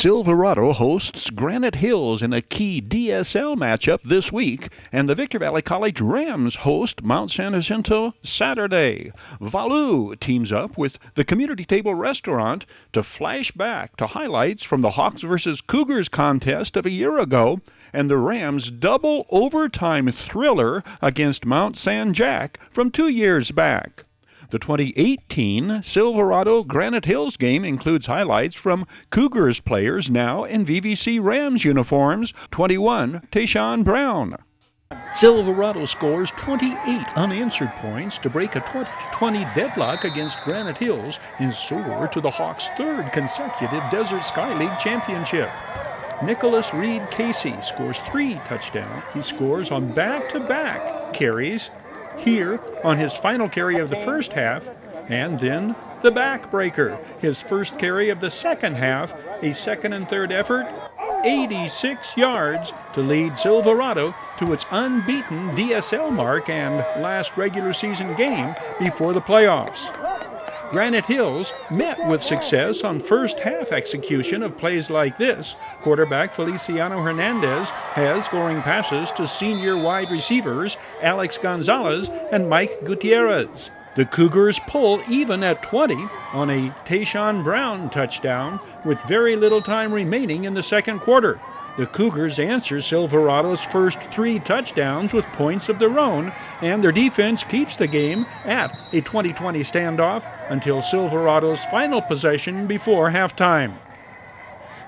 Silverado hosts Granite Hills in a key DSL matchup this week, and the Victor Valley College Rams host Mount San Jacinto Saturday. Valew teams up with the Community Table Restaurant to flashback to highlights from the Hawks vs. Cougars contest of a year ago, and the Rams' double overtime thriller against Mount San Jac from 2 years back. The 2018 Silverado-Granite Hills game includes highlights from Cougars players now in VVC Rams uniforms. 21, Taeshaun Brown. Silverado scores 28 unanswered points to break a 20-20 deadlock against Granite Hills and soar to the Hawks' third consecutive Desert Sky League championship. Nickolas Reed Casey scores 3 touchdowns. He scores on back-to-back carries here on his final carry of the first half, and then the backbreaker, his first carry of the second half, a second and third effort, 86 yards to lead Silverado to its unbeaten DSL mark and last regular season game before the playoffs. Granite Hills met with success on first half execution of plays like this. Quarterback Feliciano Hernandez has scoring passes to senior wide receivers Alex Gonzalez and Mike Gutierrez. The Cougars pull even at 20 on a Taeshaun Brown touchdown with very little time remaining in the second quarter. The Cougars answer Silverado's first 3 touchdowns with points of their own, and their defense keeps the game at a 20-20 standoff until Silverado's final possession before halftime.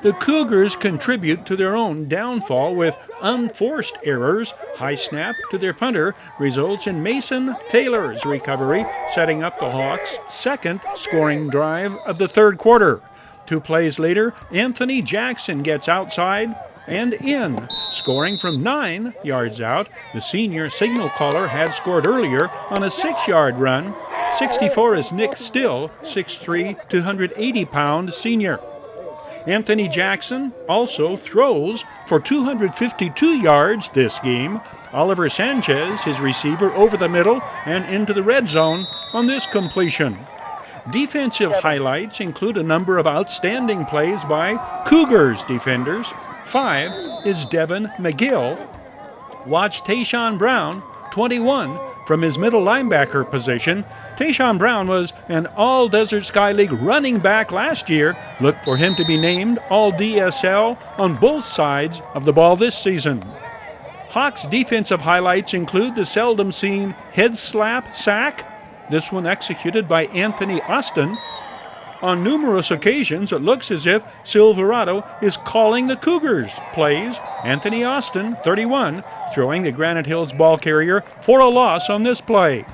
The Cougars contribute to their own downfall with unforced errors. High snap to their punter results in Mason Taylor's recovery, setting up the Hawks' second scoring drive of the third quarter. 2 plays later, Anthony Jackson gets outside and in, scoring from 9 yards out. The senior signal caller had scored earlier on a 6-yard run. 64 is Nick Still, 6'3", 280-pound senior. Anthony Jackson also throws for 252 yards this game. Oliver Sanchez, his receiver, over the middle and into the red zone on this completion. Defensive highlights include a number of outstanding plays by Cougars defenders. 5 is Devin McGill. Watch Taeshaun Brown, 21, from his middle linebacker position. Taeshaun Brown was an All-Desert Sky League running back last year. Look for him to be named All-DSL on both sides of the ball this season. Hawks defensive highlights include the seldom seen head slap sack, this one executed by Anthony Austin. On numerous occasions, it looks as if Silverado is calling the Cougars plays. Anthony Austin, 31, throwing the Granite Hills ball carrier for a loss on this play.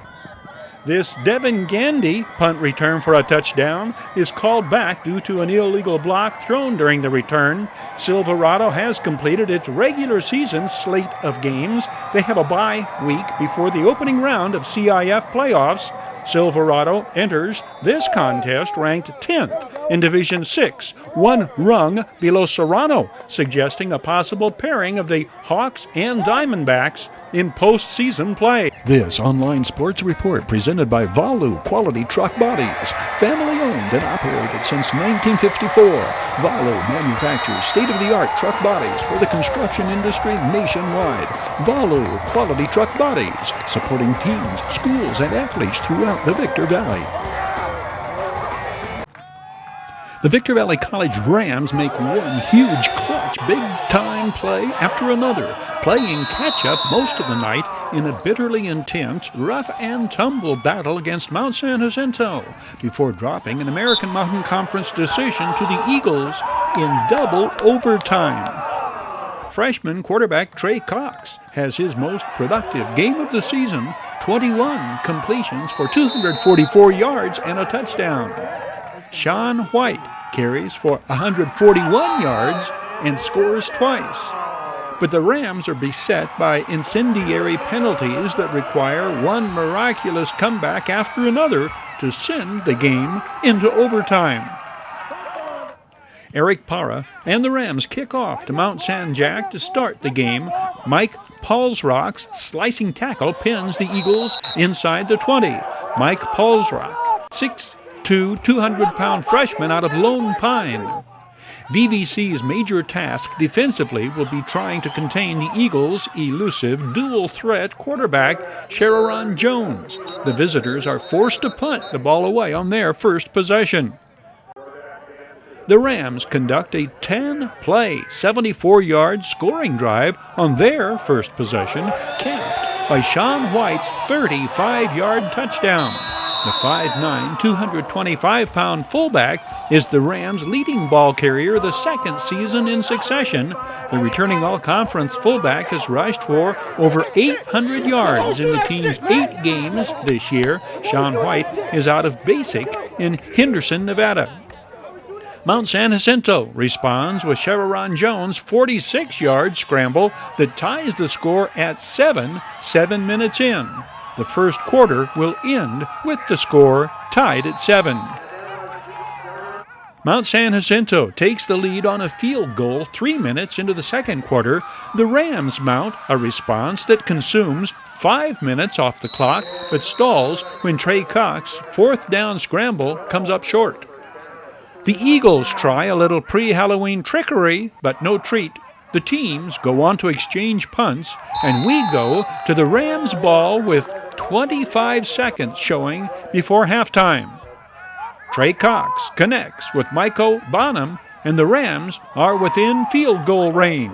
This Devin Gandy punt return for a touchdown is called back due to an illegal block thrown during the return. Silverado has completed its regular season slate of games. They have a bye week before the opening round of CIF playoffs. Silverado enters this contest ranked 10th in Division 6, 1 rung below Serrano, suggesting a possible pairing of the Hawks and Diamondbacks in postseason play. This online sports report presented by Valew Quality Truck Bodies, family owned and operated since 1954. Valew manufactures state-of-the-art truck bodies for the construction industry nationwide. Valew Quality Truck Bodies, supporting teams, schools, and athletes throughout the Victor Valley. The Victor Valley College Rams make one huge clutch big-time play after another, playing catch-up most of the night in a bitterly intense, rough-and-tumble battle against Mount San Jacinto, before dropping an American Mountain Conference decision to the Eagles in double overtime. Freshman quarterback Trey Cox has his most productive game of the season, 21 completions for 244 yards and a touchdown. Sean White carries for 141 yards and scores twice. But the Rams are beset by incendiary penalties that require one miraculous comeback after another to send the game into overtime. Eric Parra and the Rams kick off to Mount San Jac to start the game. Mike Paulsrock's slicing tackle pins the Eagles inside the 20. Mike Paulsrock, 6'2", 200-pound freshman out of Lone Pine. VVC's major task defensively will be trying to contain the Eagles' elusive dual-threat quarterback, Taeshaun Jones. The visitors are forced to punt the ball away on their first possession. The Rams conduct a 10-play, 74-yard scoring drive on their first possession, capped by Shaun White's 35-yard touchdown. The 5'9", 225-pound fullback is the Rams' leading ball carrier the second season in succession. The returning all-conference fullback has rushed for over 800 yards in the team's 8 games this year. Shaun White is out of basic in Henderson, Nevada. Mount San Jacinto responds with Taeshaun Jones' 46-yard scramble that ties the score at 7 minutes in. The first quarter will end with the score tied at 7. Mount San Jacinto takes the lead on a field goal 3 minutes into the second quarter. The Rams mount a response that consumes 5 minutes off the clock but stalls when Trey Cox's fourth down scramble comes up short. The Eagles try a little pre-Halloween trickery, but no treat. The teams go on to exchange punts, and we go to the Rams ball with 25 seconds showing before halftime. Trey Cox connects with Mike-O Bonam, and the Rams are within field goal range.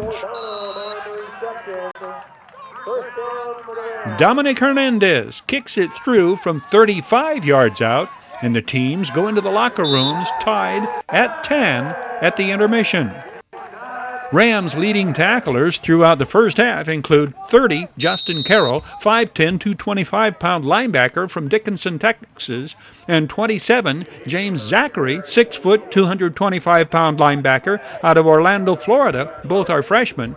Dominic Hernandez kicks it through from 35 yards out, and the teams go into the locker rooms tied at 10 at the intermission. Rams' leading tacklers throughout the first half include 30, Justin Carroll, 5'10", 225-pound linebacker from Dickinson, Texas, and 27, James Zachary, 6 foot, 225-pound linebacker out of Orlando, Florida. Both are freshmen.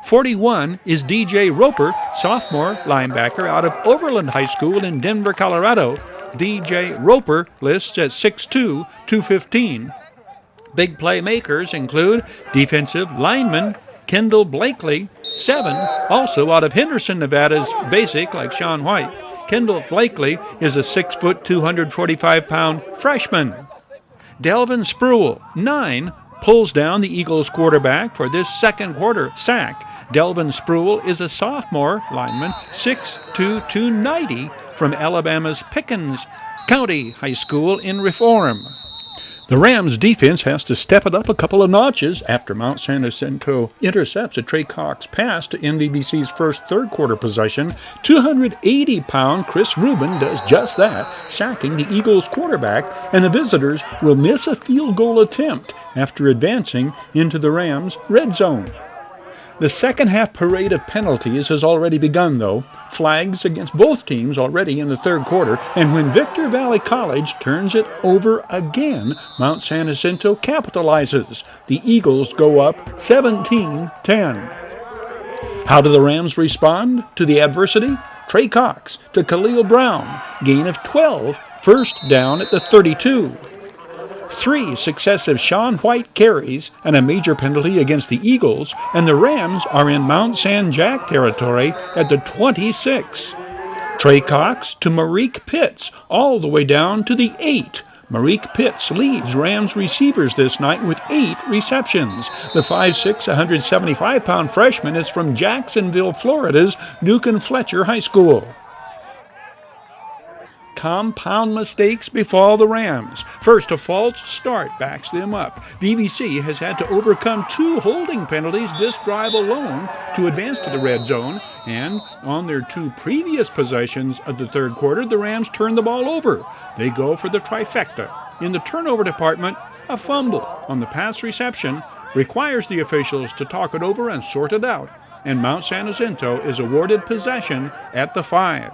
41 is DJ Roper, sophomore linebacker out of Overland High School in Denver, Colorado. DJ Roper lists at 6'2", 215. Big playmakers include defensive lineman Kendall Blakely, 7, also out of Henderson, Nevada's basic like Shaun White. Kendall Blakely is a 6 foot, 245-pound freshman. Delvin Spruill, 9, pulls down the Eagles quarterback for this second quarter sack. Delvin Spruill is a sophomore lineman, 6'2", 290, from Alabama's Pickens County High School in Reform. The Rams' defense has to step it up a couple of notches after Mount San Jacinto intercepts a Trey Cox pass to NVVC's first third-quarter possession. 280-pound Chris Rubin does just that, sacking the Eagles' quarterback, and the visitors will miss a field goal attempt after advancing into the Rams' red zone. The second-half parade of penalties has already begun, though. Flags against both teams already in the third quarter, and when Victor Valley College turns it over again, Mount San Jacinto capitalizes. The Eagles go up 17-10. How do the Rams respond to the adversity? Trey Cox to Khalil Brown, gain of 12, first down at the 32. 3 successive Shaun White carries and a major penalty against the Eagles, and the Rams are in Mount San Jac territory at the 26. Trey Cox to Marique Pitts, all the way down to the 8. Marique Pitts leads Rams receivers this night with 8 receptions. The 5'6", 175-pound freshman is from Jacksonville, Florida's Newcomb Fletcher High School. Compound mistakes befall the Rams. First, a false start backs them up. VVC has had to overcome 2 holding penalties this drive alone to advance to the red zone, and on their 2 previous possessions of the third quarter, the Rams turn the ball over. They go for the trifecta. In the turnover department, a fumble on the pass reception requires the officials to talk it over and sort it out, and Mount San Jacinto is awarded possession at the 5.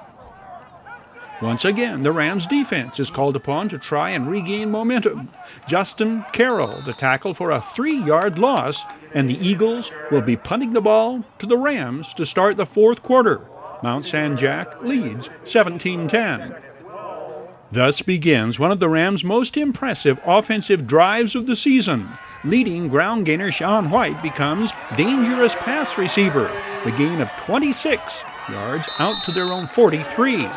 Once again, the Rams' defense is called upon to try and regain momentum. Justin Carroll, the tackle for a 3-yard loss, and the Eagles will be punting the ball to the Rams to start the fourth quarter. Mount San Jac leads 17-10. Thus begins one of the Rams' most impressive offensive drives of the season. Leading ground gainer Shaun White becomes dangerous pass receiver. The gain of 26 yards out to their own 43.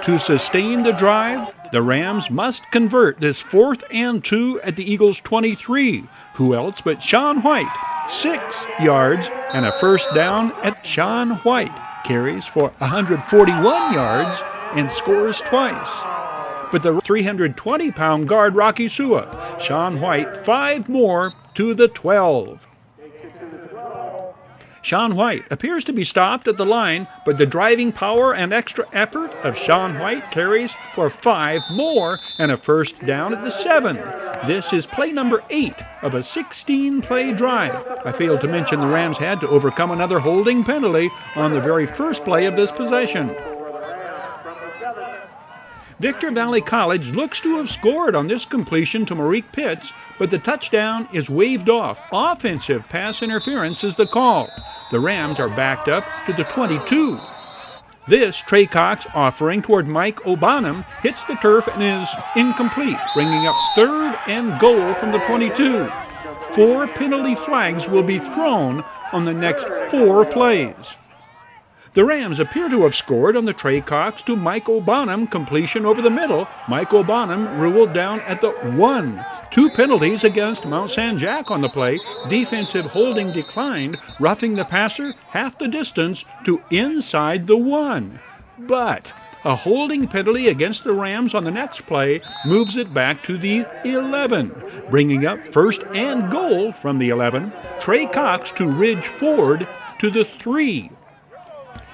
To sustain the drive, the Rams must convert this 4th and 2 at the Eagles' 23. Who else but Taeshaun White? 6 yards and a first down at Taeshaun White. Carries for 141 yards and scores twice. But the 320-pound guard Rocky Sua, Taeshaun White 5 more to the 12. Taeshaun White appears to be stopped at the line, but the driving power and extra effort of Taeshaun White carries for 5 more and a first down at the 7. This is play number 8 of a 16-play drive. I failed to mention the Rams had to overcome another holding penalty on the very first play of this possession. Victor Valley College looks to have scored on this completion to Marique Pitts, but the touchdown is waved off. Offensive pass interference is the call. The Rams are backed up to the 22. This Trey Cox offering toward Mike-O Bonam hits the turf and is incomplete, bringing up 3rd and goal from the 22. 4 penalty flags will be thrown on the next 4 plays. The Rams appear to have scored on the Trey Cox to Mike-O Bonam completion over the middle. Mike-O Bonam ruled down at the 1. 2 penalties against Msj on the play. Defensive holding declined, roughing the passer half the distance to inside the 1. But a holding penalty against the Rams on the next play moves it back to the 11, bringing up 1st and goal from the 11. Trey Cox to Ridge Ford to the 3.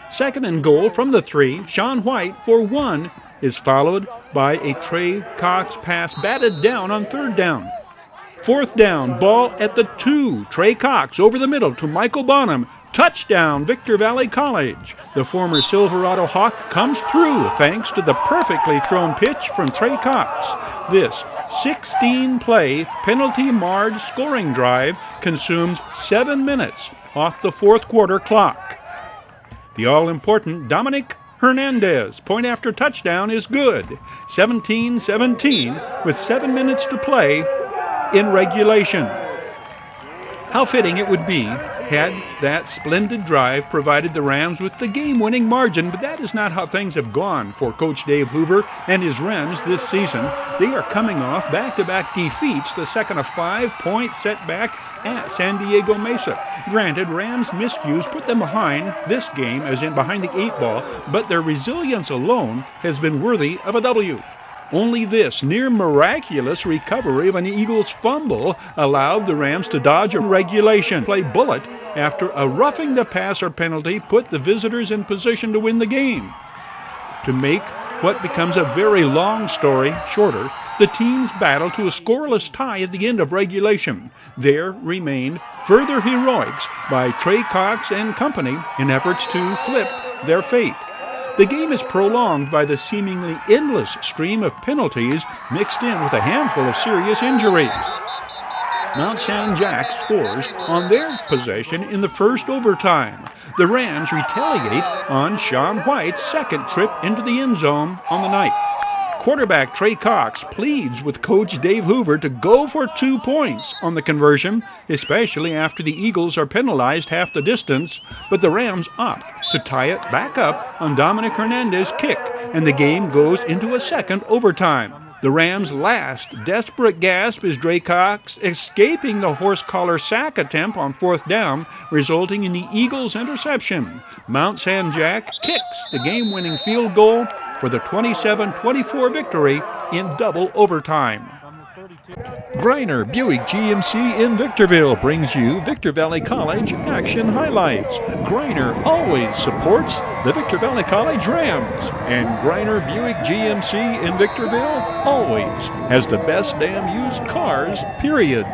2nd and goal from the 3. Taeshaun White for 1 is followed by a Trey Cox pass batted down on 3rd down. 4th down, ball at the 2. Trey Cox over the middle to Mike-O Bonam. Touchdown, Victor Valley College. The former Silverado Hawk comes through thanks to the perfectly thrown pitch from Trey Cox. This 16-play, penalty-marred scoring drive consumes 7 minutes off the 4th quarter clock. The all-important Dominic Hernandez point after touchdown is good. 17-17 with 7 minutes to play in regulation. How fitting it would be had that splendid drive provided the Rams with the game-winning margin, but that is not how things have gone for Coach Dave Hoover and his Rams this season. They are coming off back-to-back defeats, the second a 5-point setback at San Diego Mesa. Granted, Rams miscues put them behind this game, as in behind the 8 ball, but their resilience alone has been worthy of a W. Only this near-miraculous recovery of an Eagles fumble allowed the Rams to dodge a regulation play bullet after a roughing the passer penalty put the visitors in position to win the game. To make what becomes a very long story shorter, the teams battled to a scoreless tie at the end of regulation. There remained further heroics by Trey Cox and company in efforts to flip their fate. The game is prolonged by the seemingly endless stream of penalties mixed in with a handful of serious injuries. Msj scores on their possession in the first overtime. The Rams retaliate on Taeshaun White's 2nd trip into the end zone on the night. Quarterback Trey Cox pleads with Coach Dave Hoover to go for 2 points on the conversion, especially after the Eagles are penalized half the distance, but the Rams opt to tie it back up on Dominic Hernandez's kick, and the game goes into a 2nd overtime. The Rams' last desperate gasp is Trey Cox escaping the horse collar sack attempt on 4th down, resulting in the Eagles' interception. Msj kicks the game-winning field goal for the 27-24 victory in double overtime. Greiner Buick GMC in Victorville brings you Victor Valley College action highlights. Greiner always supports the Victor Valley College Rams, and Greiner Buick GMC in Victorville always has the best damn used cars, period.